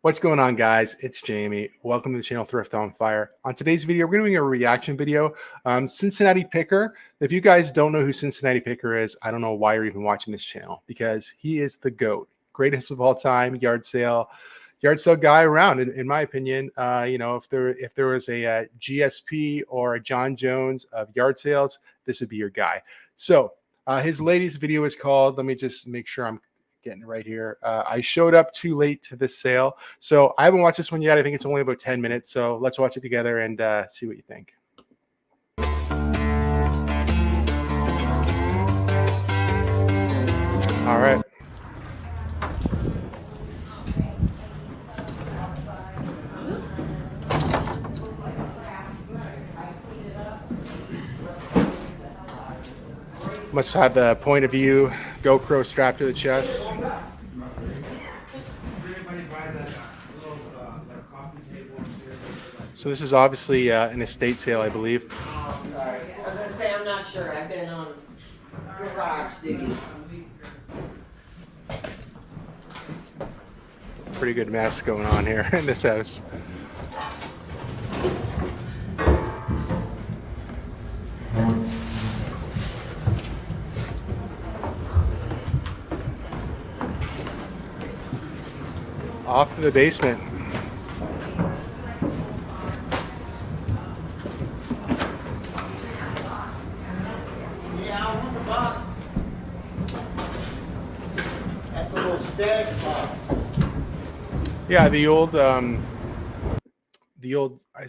What's going on, guys? It's Jamie. Welcome to the channel Thrift on Fire. On today's video, we're doing a reaction video. Cincinnati Picker. If you guys don't know who Cincinnati Picker is, I don't know why you're even watching this channel, because he is the GOAT, greatest of all time yard sale guy around. In my opinion, if there was a GSP or a John Jones of yard sales, this would be your guy. So his latest video is called, let me just make sure I'm getting it right here. I showed up too late to this sale. So I haven't watched this one yet. I think it's only about 10 minutes. So let's watch it together and see what you think. All right. Must have the point of view GoPro strapped to the chest. So this is obviously an estate sale, I believe. Oh, sorry. I was going to say, I'm not sure. I've been on garage digging. Pretty good mess going on here in this house. Off to the basement. Yeah, I want the box. That's a little static box. Yeah, the old is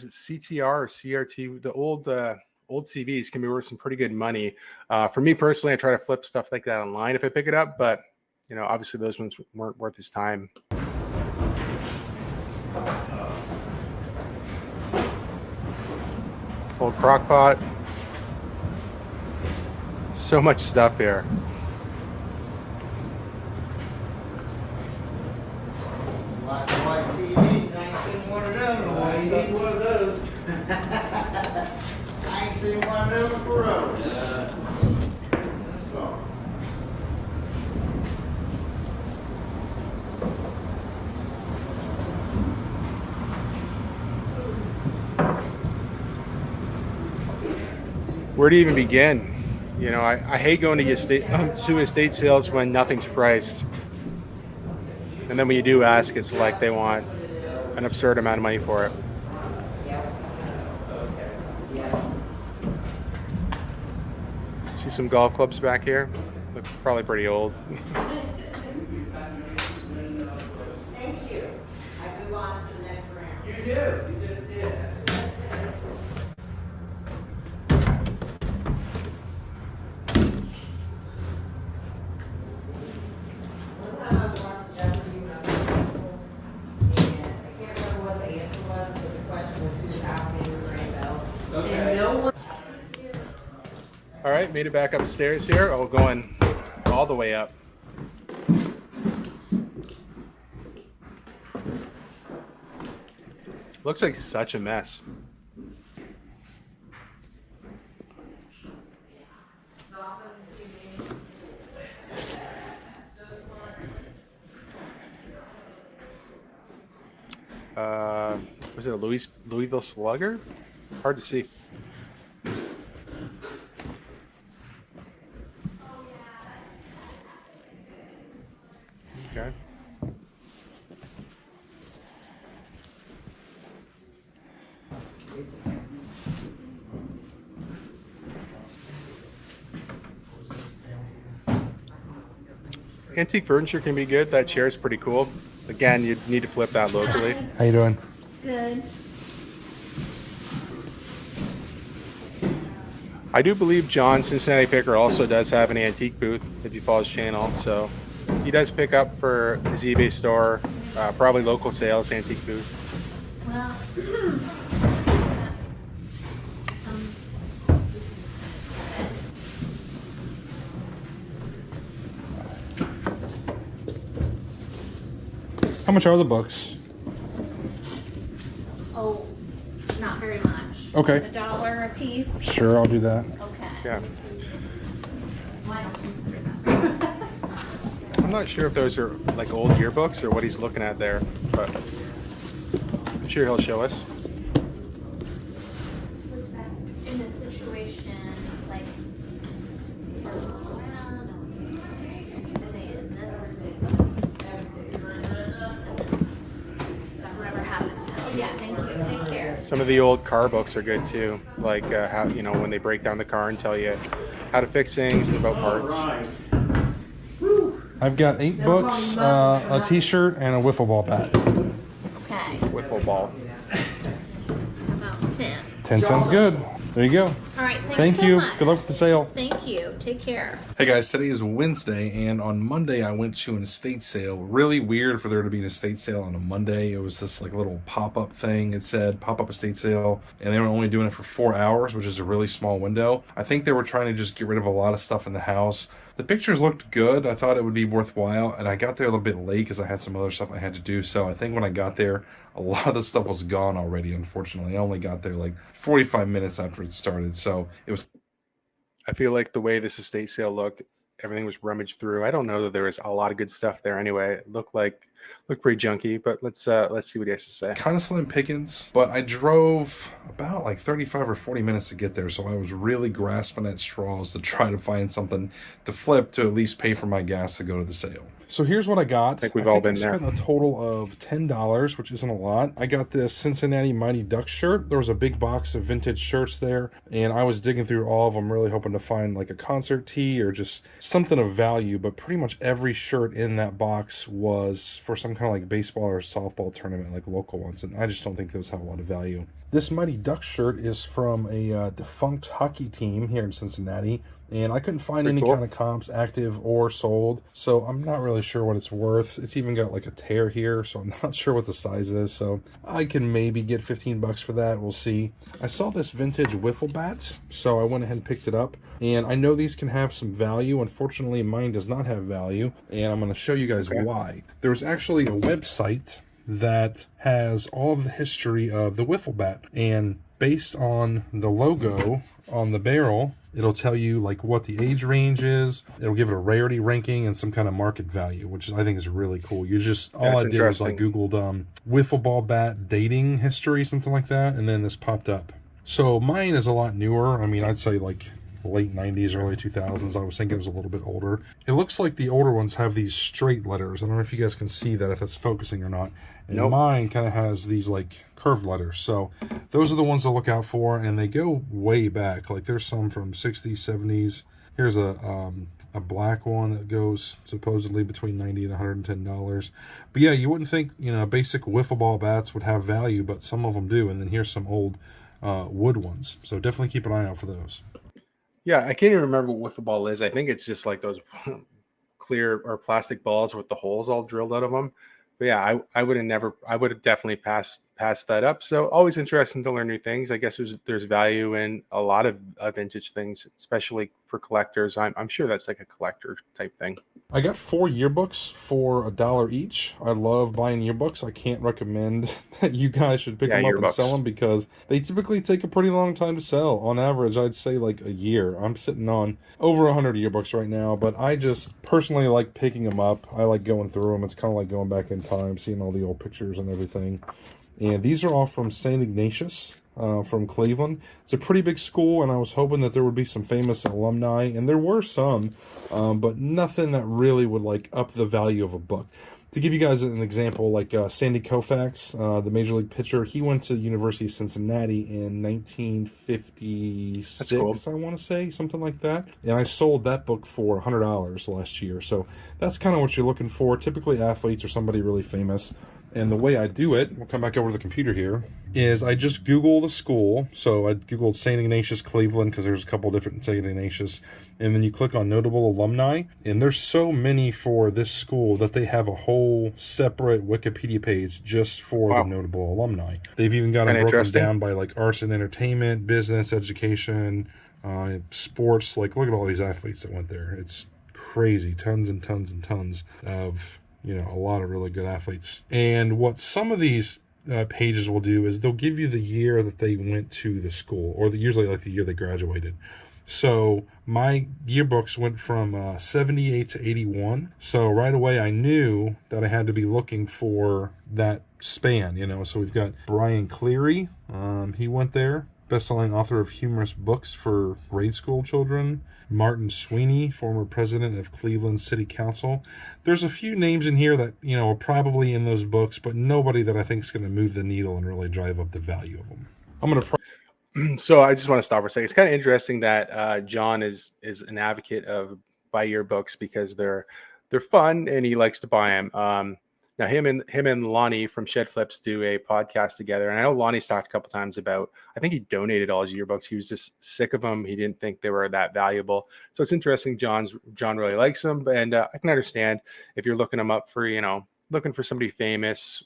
it CTR or CRT? The old TVs can be worth some pretty good money. For me personally, I try to flip stuff like that online if I pick it up, but obviously those ones weren't worth his time. Old crock pot. So much stuff here. Black and white TVs. I ain't seen one of them. I ain't need one of those. I ain't seen one of them forever. Yeah. That's all. Where do you even begin? I hate going to estate sales when nothing's priced. And then when you do ask, it's like they want an absurd amount of money for it. See some golf clubs back here? Look probably pretty old. Thank you. I move on to the next round. You do. You just did. All right, made it back upstairs here. Oh, going all the way up. Looks like such a mess. Was it a Louisville Slugger? Hard to see. Okay. Antique furniture can be good. That chair is pretty cool. Again, you need to flip that locally. How you doing? Good. I do believe John Cincinnati Picker also does have an antique booth if you follow his channel. So he does pick up for his eBay store, probably local sales, antique booth. Well, How much are the books? oh, not very much. Okay. $1 a piece. Sure, I'll do that. Okay. Yeah. Well, I don't consider that. I'm not sure if those are like old yearbooks or what he's looking at there, but I'm sure he'll show us. Was that in a situation like around say this whatever happens. Yeah, thank you. Take care. Some of the old car books are good too, like how, you know, when they break down the car and tell you how to fix things and about parts. I've got 8 books, a t-shirt, and a wiffle ball bat. Okay. Wiffle ball. About 10. 10 sounds good. There you go. All right. Thanks Thank so you. much. Good luck with the sale. Thank you. Take care. Hey guys, today is Wednesday, and on Monday I went to an estate sale. Really weird for there to be an estate sale on a Monday. It was this like little pop-up thing. It said pop-up estate sale, and they were only doing it for 4 hours, which is a really small window. I think they were trying to just get rid of a lot of stuff in the house. The pictures looked good. I thought it would be worthwhile, and I got there a little bit late because I had some other stuff I had to do. So I think when I got there, a lot of the stuff was gone already, unfortunately. I only got there like 45 minutes after it started, so it was... I feel like the way this estate sale looked, everything was rummaged through. I don't know that there was a lot of good stuff there anyway. It looked pretty junky, but let's see what he has to say. Kind of slim pickings, but I drove about like 35 or 40 minutes to get there, so I was really grasping at straws to try to find something to flip to at least pay for my gas to go to the sale. So here's what I got. I think we've all been there. I spent a total of $10, which isn't a lot. I got this Cincinnati Mighty Ducks shirt. There was a big box of vintage shirts there, and I was digging through all of them, really hoping to find like a concert tee or just something of value, but pretty much every shirt in that box was for some kind of like baseball or softball tournament, like local ones, and I just don't think those have a lot of value. This Mighty Ducks shirt is from a defunct hockey team here in Cincinnati, and I couldn't find any kind of comps active or sold, so I'm not really sure what it's worth. It's even got like a tear here, so I'm not sure what the size is, so I can maybe get 15 bucks for that. We'll see. I saw this vintage wiffle bat, so I went ahead and picked it up, and I know these can have some value. Unfortunately, mine does not have value, and I'm going to show you guys why. There's actually a website that has all of the history of the wiffle bat, and based on the logo on the barrel, it'll tell you like what the age range is. It'll give it a rarity ranking and some kind of market value, which I think is really cool. You just, all I did was I googled wiffle ball bat dating history, something like that, and then this popped up. So mine is a lot newer. I mean, I'd say like late 90s, early 2000s. I was thinking it was a little bit older. It looks like the older ones have these straight letters. I don't know if you guys can see that, if it's focusing or not. And mine kind of has these like curved letters. So those are the ones to look out for, and they go way back. Like there's some from 60s, 70s. Here's a black one that goes supposedly between $90 and $110. But yeah, you wouldn't think, you know, basic wiffle ball bats would have value, but some of them do. And then here's some old wood ones. So definitely keep an eye out for those. Yeah, I can't even remember what wiffle ball is. I think it's just like those clear or plastic balls with the holes all drilled out of them. But yeah, I would have definitely passed that up. So always interesting to learn new things. I guess there's value in a lot of vintage things, especially for collectors. I'm sure that's like a collector type thing. I got 4 yearbooks for $1 each. I love buying yearbooks. I can't recommend that you guys should pick them up and sell them, because they typically take a pretty long time to sell. On average, I'd say like a year. I'm sitting on over 100 yearbooks right now, but I just personally like picking them up. I like going through them. It's kind of like going back in time, seeing all the old pictures and everything. And these are all from St. Ignatius. From Cleveland. It's a pretty big school, and I was hoping that there would be some famous alumni, and there were some, but nothing that really would like up the value of a book. To give you guys an example, like Sandy Koufax, the Major League pitcher, he went to the University of Cincinnati in 1956, cool. I want to say, something like that. And I sold that book for $100 last year. So that's kind of what you're looking for. Typically athletes or somebody really famous. And the way I do it, we'll come back over to the computer here, is I just Google the school. So I Googled St. Ignatius, Cleveland, because there's a couple different St. Ignatius. And then you click on notable alumni. And there's so many for this school that they have a whole separate Wikipedia page just for the notable alumni. They've even got them broken down by like arts and entertainment, business, education, sports. Like, look at all these athletes that went there. It's crazy. Tons and tons and tons of, you know, a lot of really good athletes. And what some of these pages will do is they'll give you the year that they went to the school, or usually like the year they graduated. So my yearbooks went from 78 to 81. So right away I knew that I had to be looking for that span, you know. So we've got Brian Cleary. He went there. Best-selling author of humorous books for grade school children. Martin Sweeney, former president of Cleveland City Council. There's a few names in here that, you know, are probably in those books, but nobody that I think is going to move the needle and really drive up the value of them. I'm going to So I just want to stop for a second. It's kind of interesting that John is an advocate of buy your books because they're fun and he likes to buy them. Now him and Lonnie from Shed Flips do a podcast together, and I know Lonnie's talked a couple times about. I think he donated all his yearbooks. He was just sick of them. He didn't think they were that valuable. So it's interesting. John really likes them, and I can understand if you're looking them up for, you know, looking for somebody famous.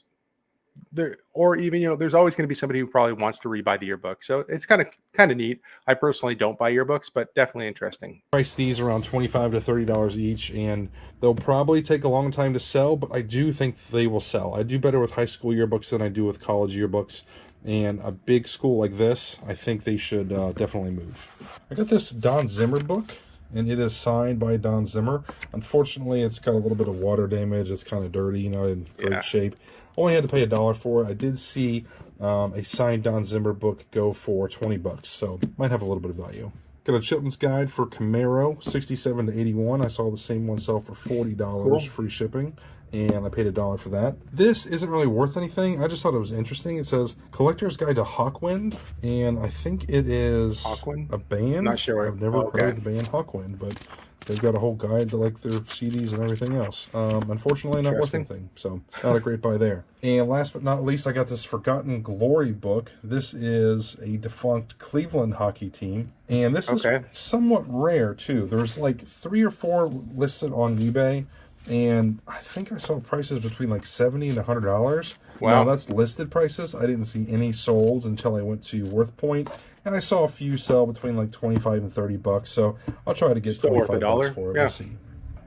There, or even, you know, there's always going to be somebody who probably wants to rebuy the yearbook. So it's kind of neat. I personally don't buy yearbooks, but definitely interesting. price these around $25 to $30 each, and they'll probably take a long time to sell, but I do think they will sell. I do better with high school yearbooks than I do with college yearbooks, and a big school like this, I think they should definitely move. I got this Don Zimmer book, and it is signed by Don Zimmer. Unfortunately, it's got a little bit of water damage. It's kind of dirty, not in great shape. Only had to pay $1 for it. I did see a signed Don Zimmer book go for $20, so might have a little bit of value. Got a Chilton's Guide for Camaro, 67 to 81. I saw the same one sell for $40, cool. Free shipping, and I paid $1 for that. This isn't really worth anything. I just thought it was interesting. It says Collector's Guide to Hawkwind, and I think it is Hawkwind? a band. Not sure. I've never heard of the band Hawkwind, but they've got a whole guide to like their CDs and everything else. Unfortunately, not worth anything, so not a great buy there. And last but not least, I got this Forgotten Glory book. This is a defunct Cleveland hockey team, and this is somewhat rare too. There's like 3 or 4 listed on eBay, and I think I saw prices between like $70 and $100. Wow, now, that's listed prices. I didn't see any sold until I went to Worth Point, and I saw a few sell between like $25 and $30. So I'll try to get $25 for it. We'll see.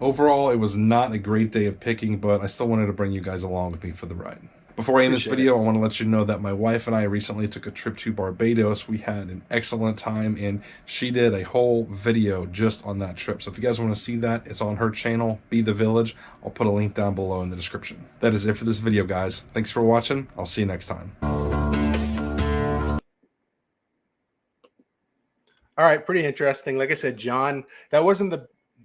Overall, it was not a great day of picking, but I still wanted to bring you guys along with me for the ride. Before I end this video, I want to let you know that my wife and I recently took a trip to Barbados. We had an excellent time, and she did a whole video just on that trip. So if you guys want to see that, it's on her channel, Be the Village. I'll put a link down below in the description. That is it for this video, guys. Thanks for watching. I'll see you next time. All right, pretty interesting. Like I said, John, that wasn't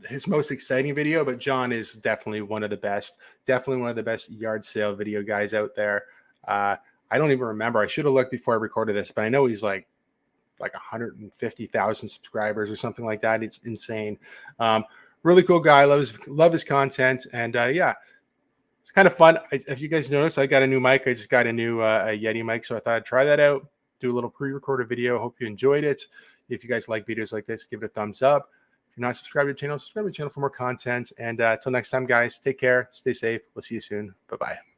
his most exciting video, but John is definitely one of the best. Definitely one of the best yard sale video guys out there. I don't even remember. I should have looked before I recorded this, but I know he's like 150,000 subscribers or something like that. It's insane. Really cool guy. Love his content, and yeah, it's kind of fun. If you guys notice, I got a new mic. I just got a new a Yeti mic, so I thought I'd try that out. Do a little pre-recorded video. Hope you enjoyed it. If you guys like videos like this, give it a thumbs up. If you're not subscribed to the channel, subscribe to the channel for more content. And until next time, guys, take care, stay safe. We'll see you soon. Bye-bye.